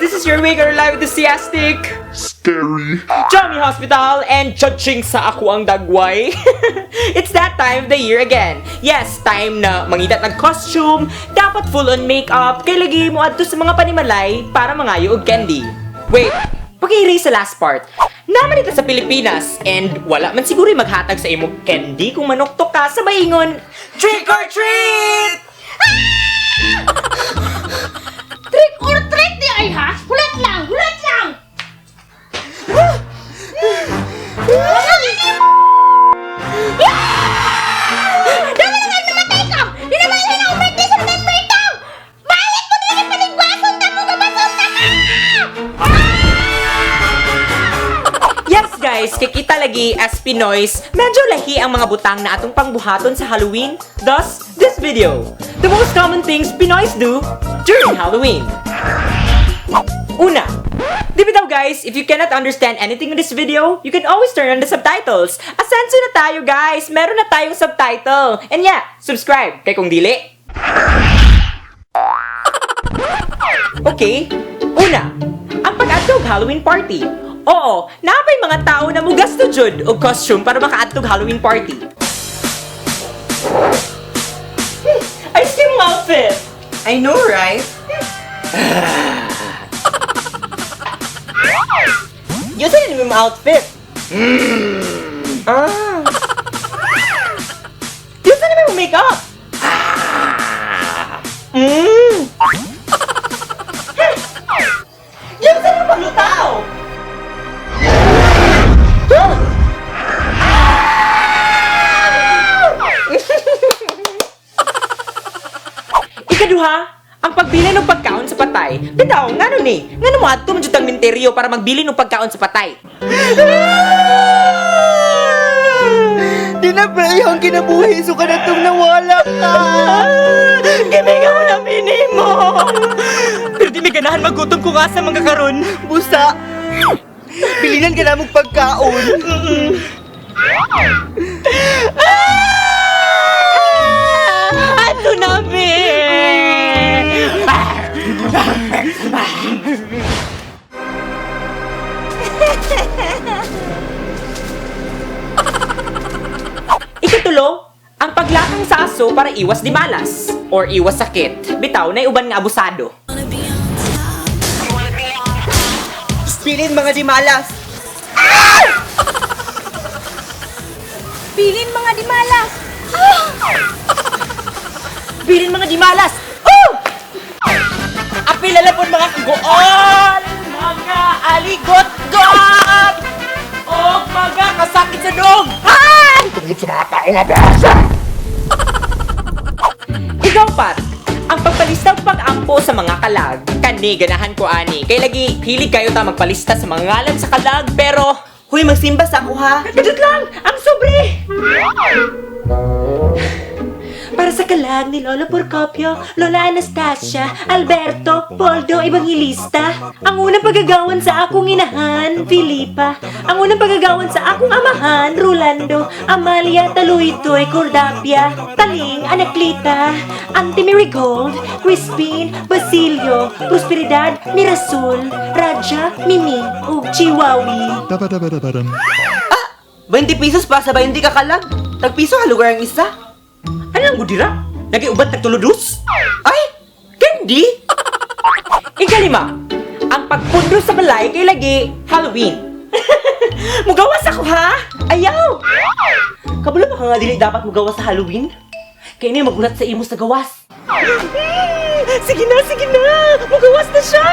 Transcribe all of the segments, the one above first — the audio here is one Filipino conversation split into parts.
This is your Waker Live enthusiastic Scary. Johnny Hospital and judging sa ako ang dagway. It's that time of the year again. Yes, time na mangitat ng costume, dapat full on makeup, kay lagi mo adto sa mga panimalay para mangayo og candy. Wait, pag-i-erase sa last part. Naman ito sa Pilipinas and wala man siguro maghatag sa imong candy kung manuktok ka sa maingon. Trick or treat! Trick or treat di ay ha? Hulat lang! Hulat lang! Dami na kayo namatay ka! Di naman yun ang birthday sa member daw! Balik mo din yung paligwason na mo gabasol na ka! Yes guys, kikita lagi as Pinoys, medyo lahi ang mga butang na atong pangbuhaton sa Halloween. Thus, this video. The most common things Pinoys do during Halloween. Una, di ba daw guys, if you cannot understand anything in this video, you can always turn on the subtitles. Asenso na tayo guys, meron na tayong subtitle. And yeah, subscribe kay kung dili. Okay, una, ang pag-adtog Halloween party. Oo, napay mga tao na mugasto jud og costume para makaadtog Halloween party. I see my outfit. I know, right? You said yung outfit. Ah. You said yung makeup. You said yung paglutaw. Ikaduha, ang pagbili ng pagkaon sa patay. Bitaw, ngano ni? Ngano mo adto man jud ang minteryo para magbili ng pagkaon sa patay? Di na ba yung kinabuhi so ka na itong nawala ka? Gimingaw mo na minimo. Pero di may ganahan magutom ko nga sa mga karon. Busa! Bilinan ka na mong pagkaon. Ato na, be! Ikatulo, ang paglakang sa aso para iwas di malas or iwas sakit. Bitaw na uban nga abusado. Pilin mga di malas. Pilin mga di malas! Bilin mga di malas! Oh! Apilala po mga kagoon! Mga aligot-got! O mga kasakit sa dog! Han! Tungkol sa mga tao nga basa! Ikaw, Pat, ang pagpalista o pag-ampo sa mga kalag. Kani, ganahan ko, ani. Kaya lagi, hilig kayo ta magpalista sa mga ngalan sa kalag, pero... Huy, magsimba sa ako ha. Gadot lang! Ang sobre! Para sa kalag ni Lola Porcopio, Lola Anastasia, Alberto, Poldo, Evangelista. Ang unang pagagawan sa akong inahan, Filipa. Ang unang pagagawan sa akong amahan, Rolando, Amalia, Taluitoy, Cordapia, Taling, Anaklita, Auntie Marigold, Crispin, Basilio, Prosperidad, Mirasol, Raja, Mimi, ug Chiwawi. 20 pesos pa sa 20 ka kalag. Tagpiso halugar ang isa. Ano ang gudira? Nag-iubat nagtuludus? Ay! Candy! Ikalima, ang pagpundo sa balay kay lagi Halloween. Mugawas ako ha? Ayaw! Kabalo pa ka nga dili dapat magawas sa Halloween? Kaya niya magulat sa imo sa gawas. Sige na, sige na! Mugawas na siya!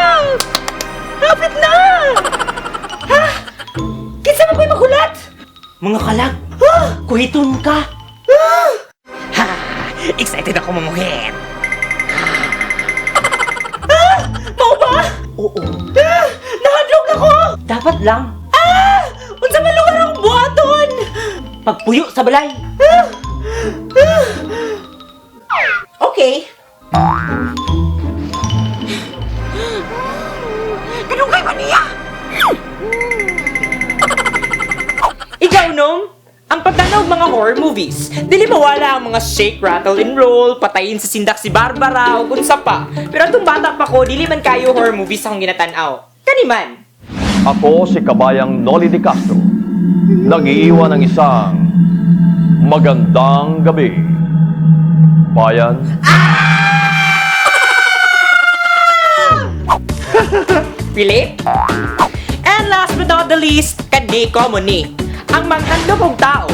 Hapit na! Ha? Kinsa mo ko'y magulat? Mga kalag, kuhiton ka. Ha! Excited ako mamuhin! Mao ba? Oo. Nahadlok na ko! Dapat lang. Unsa man lugar akong buhaton? Pagpuyo sa balay. Okay. Ganun kay maniya! Ikaw, Nong, ang Ang pagtanaw mga horror movies, dili mawala ang mga shake, rattle, and roll, patayin sa sindak si Barbara, o kunsa pa. Pero atong bata pa ko, dili man kayo horror movies akong ginatanaw. Kaniman. Ako si Kabayang Noli de Castro. Nag-iiwan ng isang magandang gabi. Bayan. Relate? And last but not the least, kadi ko mo ni. Ang manghandog og tao.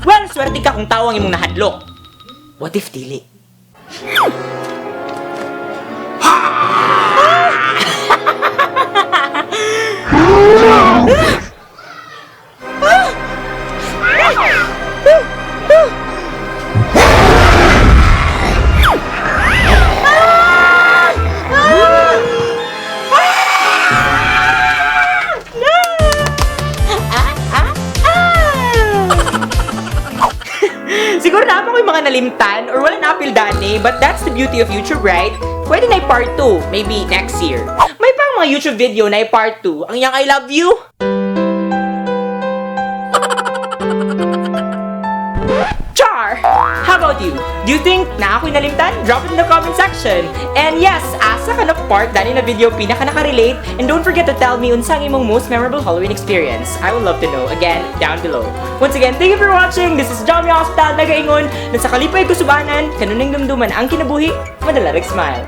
Well, swerte ka kung tao ang imong nahadlok. What if dili? Siguro naman ko yung mga nalimtan or wala na-appeal dani, but that's the beauty of YouTube, right? Pwede na part 2, maybe next year. May pang mga YouTube video na part 2, ang yang I love you. Char! How about you? Do you think na ako'y nalimtan? Drop it in the comment section. And yes, asa ka na part dani na video pinaka nakarelate. And don't forget to tell me unsang imong most memorable Halloween experience. I would love to know. Again, down below. Once again, thank you for watching. This is John Hospital, nagaingon. Na sa kalipay kusubanan, kanuning dumduman ang kinabuhi, madalarag smile.